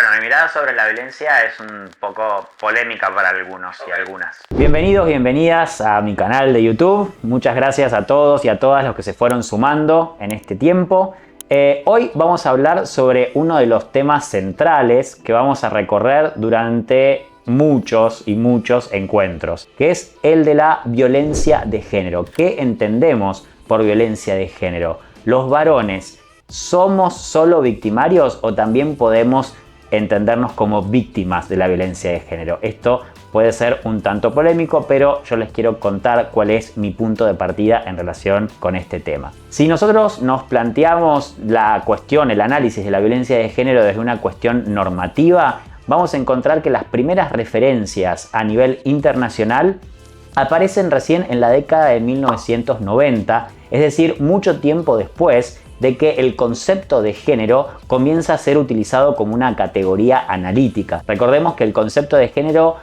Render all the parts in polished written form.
Bueno, mi mirada sobre la violencia es un poco polémica para algunos y algunas. Bienvenidos, bienvenidas a mi canal de YouTube. Muchas gracias a todos y a todas los que se fueron sumando en este tiempo. Hoy vamos a hablar sobre uno de los temas centrales que vamos a recorrer durante muchos y muchos encuentros, que es el de la violencia de género. ¿Qué entendemos por violencia de género? ¿Los varones somos solo victimarios o también podemos entendernos como víctimas de la violencia de género? Esto puede ser un tanto polémico, pero yo les quiero contar cuál es mi punto de partida en relación con este tema. Si nosotros nos planteamos la cuestión, el análisis de la violencia de género desde una cuestión normativa, vamos a encontrar que las primeras referencias a nivel internacional aparecen recién en la década de 1990, es decir, mucho tiempo después de que el concepto de género comienza a ser utilizado como una categoría analítica. Recordemos que el concepto de género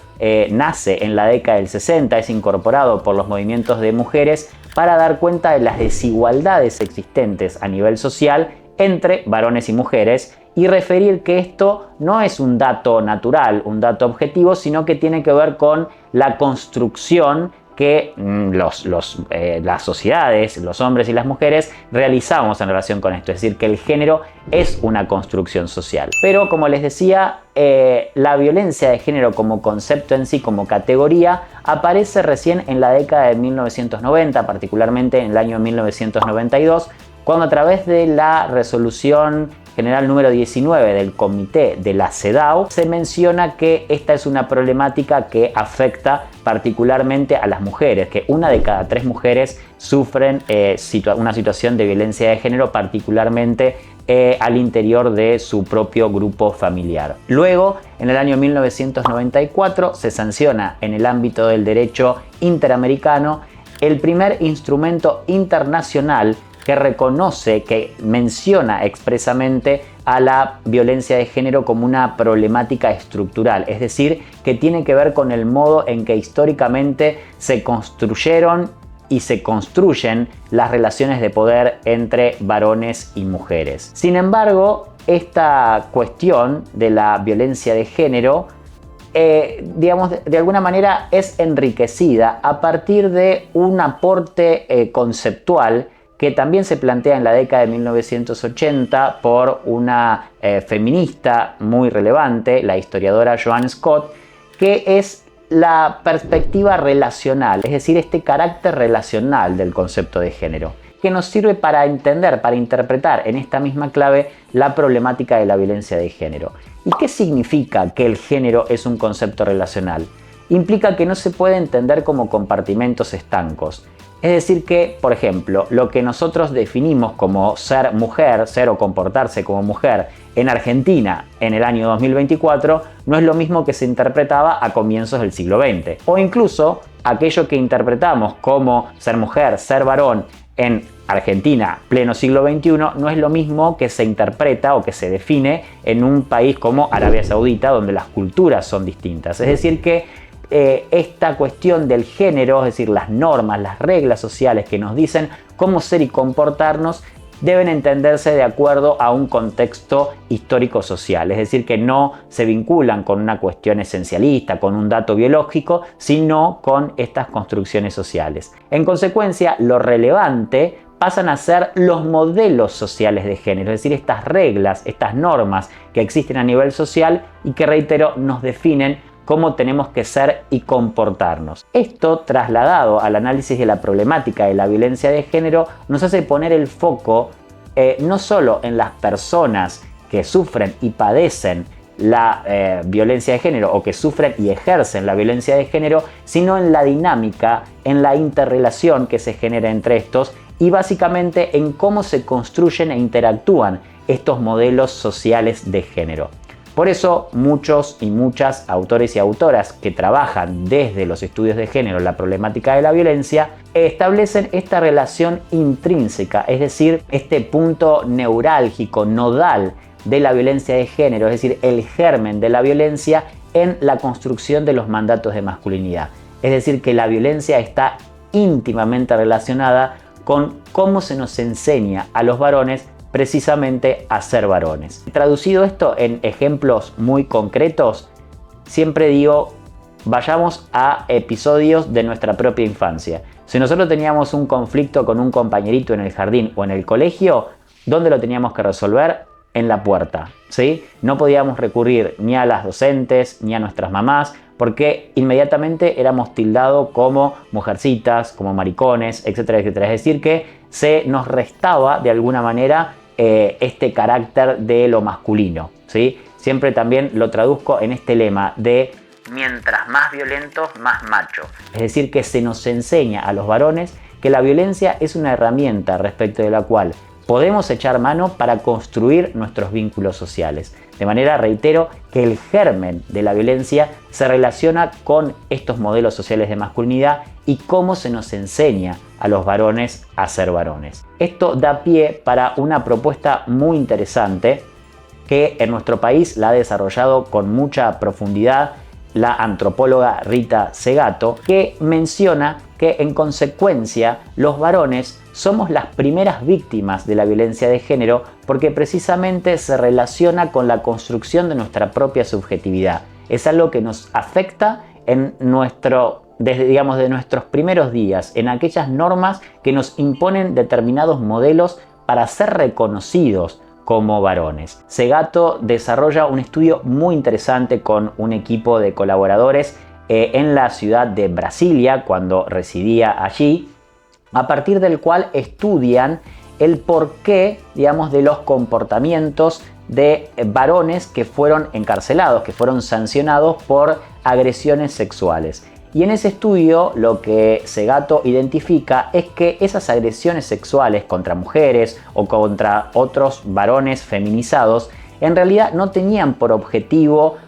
nace en la década del 60, es incorporado por los movimientos de mujeres para dar cuenta de las desigualdades existentes a nivel social entre varones y mujeres y referir que esto no es un dato natural, un dato objetivo, sino que tiene que ver con la construcción que las sociedades, los hombres y las mujeres realizamos en relación con esto. Es decir, que el género es una construcción social. Pero como les decía, la violencia de género como concepto en sí, como categoría, aparece recién en la década de 1990, particularmente en el año 1992, cuando a través de la resolución general número 19 del comité de la CEDAW se menciona que esta es una problemática que afecta particularmente a las mujeres, que una de cada 3 mujeres sufren una situación de violencia de género, particularmente al interior de su propio grupo familiar. Luego, en el año 1994, se sanciona en el ámbito del derecho interamericano el primer instrumento internacional que reconoce, que menciona expresamente a la violencia de género como una problemática estructural, es decir, que tiene que ver con el modo en que históricamente se construyeron y se construyen las relaciones de poder entre varones y mujeres. Sin embargo, esta cuestión de la violencia de género digamos, de alguna manera es enriquecida a partir de un aporte conceptual que también se plantea en la década de 1980 por una feminista muy relevante, la historiadora Joan Scott, que es la perspectiva relacional, es decir, este carácter relacional del concepto de género, que nos sirve para entender, para interpretar en esta misma clave la problemática de la violencia de género. ¿Y qué significa que el género es un concepto relacional? Implica que no se puede entender como compartimentos estancos. Es decir que, por ejemplo, lo que nosotros definimos como ser mujer, ser o comportarse como mujer en Argentina en el año 2024 no es lo mismo que se interpretaba a comienzos del siglo XX. O incluso aquello que interpretamos como ser mujer, ser varón en Argentina, pleno siglo XXI, no es lo mismo que se interpreta o que se define en un país como Arabia Saudita, donde las culturas son distintas. Es decir que esta cuestión del género, es decir, las normas, las reglas sociales que nos dicen cómo ser y comportarnos, deben entenderse de acuerdo a un contexto histórico-social, es decir, que no se vinculan con una cuestión esencialista, con un dato biológico, sino con estas construcciones sociales. En consecuencia, lo relevante pasan a ser los modelos sociales de género, es decir, estas reglas, estas normas que existen a nivel social y que, reitero, nos definen cómo tenemos que ser y comportarnos. Esto, trasladado al análisis de la problemática de la violencia de género, nos hace poner el foco no solo en las personas que sufren y padecen la violencia de género o que sufren y ejercen la violencia de género, sino en la dinámica, en la interrelación que se genera entre estos y básicamente en cómo se construyen e interactúan estos modelos sociales de género. Por eso muchos y muchas autores y autoras que trabajan desde los estudios de género la problemática de la violencia establecen esta relación intrínseca, es decir, este punto neurálgico, nodal de la violencia de género, es decir, el germen de la violencia en la construcción de los mandatos de masculinidad. Es decir, que la violencia está íntimamente relacionada con cómo se nos enseña a los varones precisamente a ser varones. Traducido esto en ejemplos muy concretos, siempre digo, vayamos a episodios de nuestra propia infancia. Si nosotros teníamos un conflicto con un compañerito en el jardín o en el colegio, ¿dónde lo teníamos que resolver? En la puerta, ¿sí? No podíamos recurrir ni a las docentes ni a nuestras mamás, porque inmediatamente éramos tildados como mujercitas, como maricones, etcétera, etcétera. Es decir, que se nos restaba de alguna manera este carácter de lo masculino, ¿sí? Siempre también lo traduzco en este lema de mientras más violentos, más machos. Es decir, que se nos enseña a los varones que la violencia es una herramienta respecto de la cual podemos echar mano para construir nuestros vínculos sociales. De manera, reitero, que el germen de la violencia se relaciona con estos modelos sociales de masculinidad y cómo se nos enseña a los varones a ser varones. Esto da pie para una propuesta muy interesante que en nuestro país la ha desarrollado con mucha profundidad la antropóloga Rita Segato, que menciona que en consecuencia los varones somos las primeras víctimas de la violencia de género porque precisamente se relaciona con la construcción de nuestra propia subjetividad. Es algo que nos afecta desde nuestros primeros días, en aquellas normas que nos imponen determinados modelos para ser reconocidos como varones. Segato desarrolla un estudio muy interesante con un equipo de colaboradores en la ciudad de Brasilia, cuando residía allí, a partir del cual estudian el porqué, de los comportamientos de varones que fueron encarcelados, que fueron sancionados por agresiones sexuales. Y en ese estudio lo que Segato identifica es que esas agresiones sexuales contra mujeres o contra otros varones feminizados en realidad no tenían por objetivo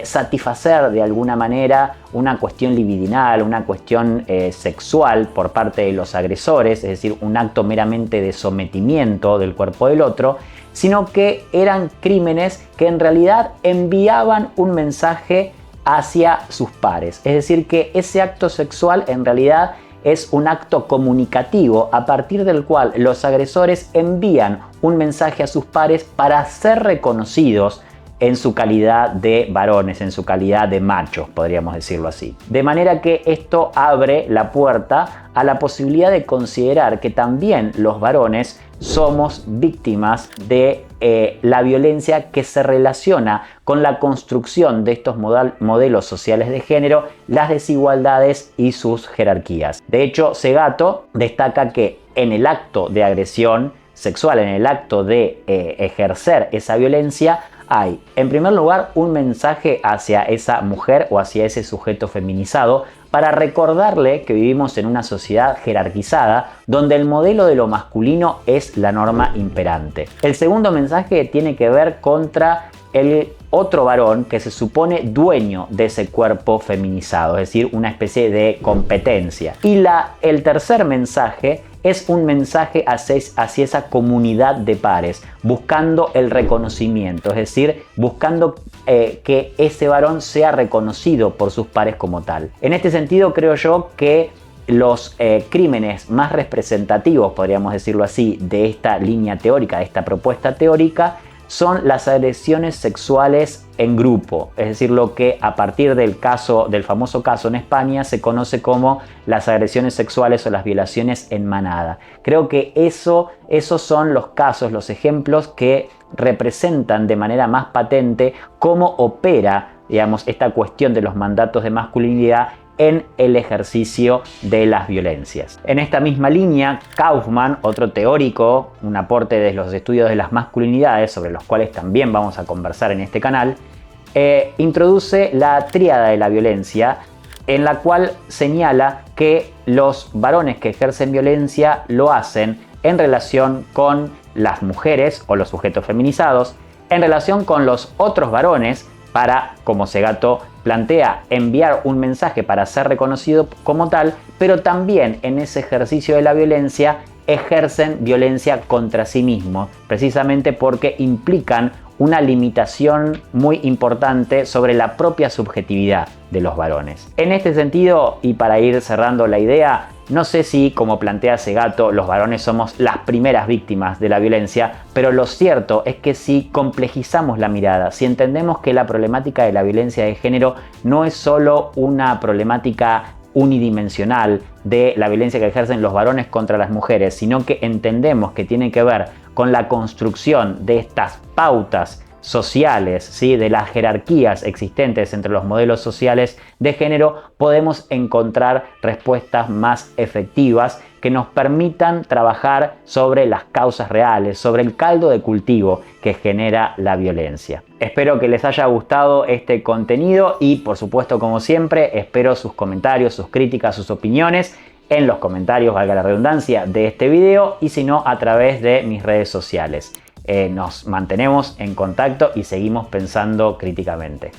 satisfacer de alguna manera una cuestión libidinal, una cuestión sexual por parte de los agresores, es decir, un acto meramente de sometimiento del cuerpo del otro, sino que eran crímenes que en realidad enviaban un mensaje hacia sus pares. Es decir, que ese acto sexual en realidad es un acto comunicativo a partir del cual los agresores envían un mensaje a sus pares para ser reconocidos en su calidad de varones, en su calidad de machos, podríamos decirlo así. De manera que esto abre la puerta a la posibilidad de considerar que también los varones somos víctimas de la violencia que se relaciona con la construcción de estos modelos sociales de género, las desigualdades y sus jerarquías. De hecho, Segato destaca que en el acto de agresión sexual, en el acto de ejercer esa violencia, hay, en primer lugar, un mensaje hacia esa mujer o hacia ese sujeto feminizado para recordarle que vivimos en una sociedad jerarquizada donde el modelo de lo masculino es la norma imperante. El segundo mensaje tiene que ver contra el otro varón que se supone dueño de ese cuerpo feminizado, es decir, una especie de competencia. Y el tercer mensaje es un mensaje hacia esa comunidad de pares, buscando el reconocimiento, es decir, buscando que ese varón sea reconocido por sus pares como tal. En este sentido, creo yo que los crímenes más representativos, podríamos decirlo así, de esta línea teórica, de esta propuesta teórica, son las agresiones sexuales en grupo, es decir, lo que a partir del famoso caso en España se conoce como las agresiones sexuales o las violaciones en manada. Creo que esos son los casos, los ejemplos que representan de manera más patente cómo opera, esta cuestión de los mandatos de masculinidad en el ejercicio de las violencias. En esta misma línea, Kaufman, otro teórico, un aporte de los estudios de las masculinidades, sobre los cuales también vamos a conversar en este canal, introduce la tríada de la violencia, en la cual señala que los varones que ejercen violencia lo hacen en relación con las mujeres o los sujetos feminizados, en relación con los otros varones, para, como Segato plantea, enviar un mensaje para ser reconocido como tal, pero también en ese ejercicio de la violencia ejercen violencia contra sí mismos, precisamente porque implican una limitación muy importante sobre la propia subjetividad de los varones. En este sentido, y para ir cerrando la idea, no sé si, como plantea Segato, los varones somos las primeras víctimas de la violencia, pero lo cierto es que si complejizamos la mirada, si entendemos que la problemática de la violencia de género no es solo una problemática unidimensional de la violencia que ejercen los varones contra las mujeres, sino que entendemos que tiene que ver con la construcción de estas pautas sociales, ¿sí? De las jerarquías existentes entre los modelos sociales de género, podemos encontrar respuestas más efectivas que nos permitan trabajar sobre las causas reales, sobre el caldo de cultivo que genera la violencia. Espero que les haya gustado este contenido y, por supuesto, como siempre, espero sus comentarios, sus críticas, sus opiniones en los comentarios, valga la redundancia, de este video, y si no, a través de mis redes sociales. Nos mantenemos en contacto y seguimos pensando críticamente.